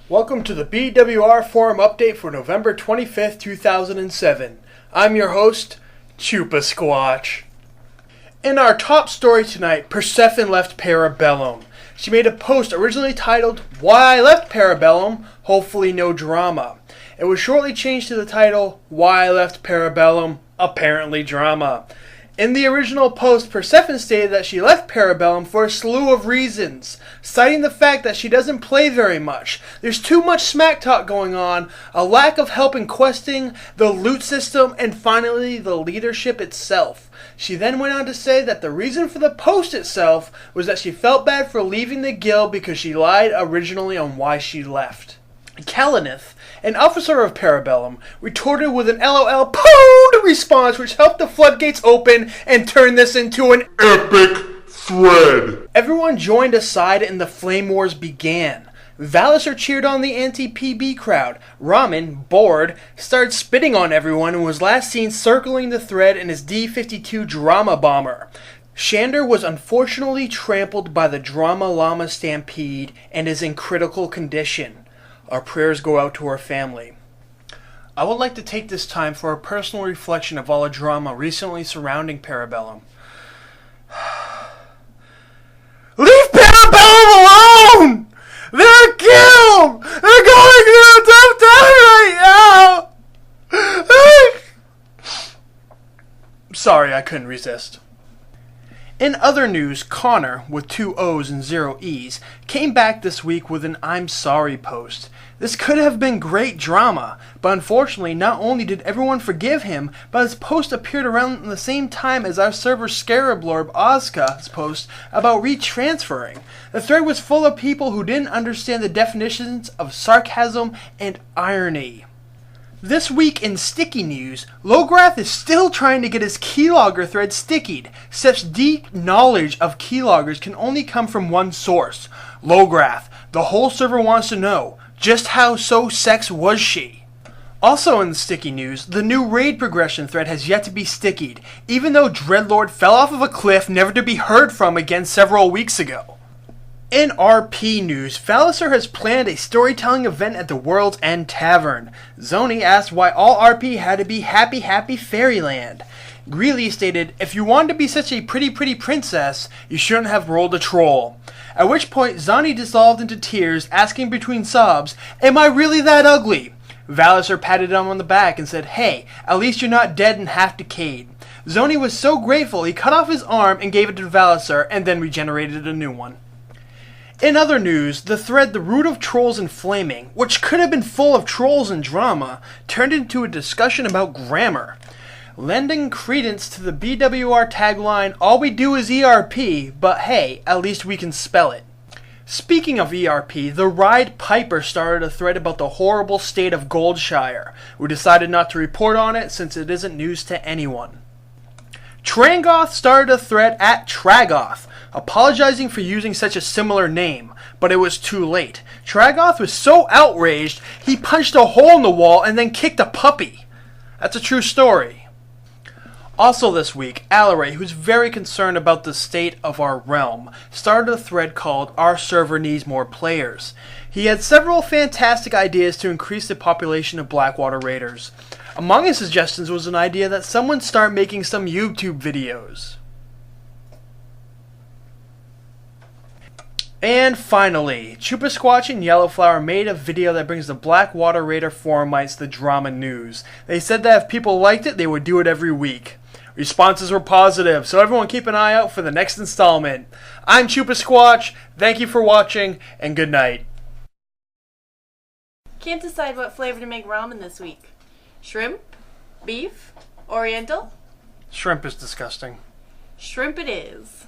Welcome to the BWR Forum update for November 25th, 2007. I'm your host, Chupa Squatch. In our top story tonight, Persephone left Parabellum. She made a post originally titled, "Why I Left Parabellum, Hopefully No Drama." It was shortly changed to the title, "Why I Left Parabellum, Apparently Drama." In the original post, Persephone stated that she left Parabellum for a slew of reasons, citing the fact that she doesn't play very much, there's too much smack talk going on, a lack of help in questing, the loot system, and finally the leadership itself. She then went on to say that the reason for the post itself was that she felt bad for leaving the guild because she lied originally on why she left. Kalanith, an officer of Parabellum, retorted with an LOL POONED response which helped the floodgates open and turn this into an epic thread. Everyone joined a side and the flame wars began. Valisor cheered on the anti-PB crowd. Ramen, bored, started spitting on everyone and was last seen circling the thread in his D-52 drama bomber. Shander was unfortunately trampled by the Drama Llama Stampede and is in critical condition. Our prayers go out to her family. I would like to take this time for a personal reflection of all the drama recently surrounding Parabellum. Leave Parabellum alone! They're killed! They're going through a tough time right now! Sorry, I couldn't resist. In other news, Connor, with 2 O's and 0 E's, came back this week with an I'm sorry post. This could have been great drama, but unfortunately not only did everyone forgive him, but his post appeared around the same time as our server Scarablorb Ozka's post about retransferring. The thread was full of people who didn't understand the definitions of sarcasm and irony. This week in Sticky News, Lograth is still trying to get his keylogger thread stickied. Such deep knowledge of keyloggers can only come from one source. Lograth, the whole server wants to know, just how so sex was she? Also in the Sticky News, the new raid progression thread has yet to be stickied, even though Dreadlord fell off of a cliff never to be heard from again several weeks ago. In RP news, Valisor has planned a storytelling event at the World's End Tavern. Zoni asked why all RP had to be happy, happy fairyland. Greeley stated, if you wanted to be such a pretty, pretty princess, you shouldn't have rolled a troll. At which point, Zoni dissolved into tears, asking between sobs, am I really that ugly? Valisor patted him on the back and said, hey, at least you're not dead and half decayed. Zoni was so grateful he cut off his arm and gave it to Valisor and then regenerated a new one. In other news, the thread The Root of Trolls and Flaming, which could have been full of trolls and drama, turned into a discussion about grammar. Lending credence to the BWR tagline, all we do is ERP, but hey, at least we can spell it. Speaking of ERP, the Ride Piper started a thread about the horrible state of Goldshire. We decided not to report on it since it isn't news to anyone. Trangoth started a thread at Tragoth, apologizing for using such a similar name, but it was too late. Tragoth was so outraged, he punched a hole in the wall and then kicked a puppy. That's a true story. Also this week, Alaray, who's very concerned about the state of our realm, started a thread called Our Server Needs More Players. He had several fantastic ideas to increase the population of Blackwater Raiders. Among his suggestions was an idea that someone start making some YouTube videos. And finally, Chupa Squatch and Yellowflower made a video that brings the Blackwater Raider forumites the drama news. They said that if people liked it, they would do it every week. Responses were positive, so everyone keep an eye out for the next installment. I'm Chupa Squatch, thank you for watching, and good night. Can't decide what flavor to make ramen this week. Shrimp? Beef? Oriental? Shrimp is disgusting. Shrimp it is.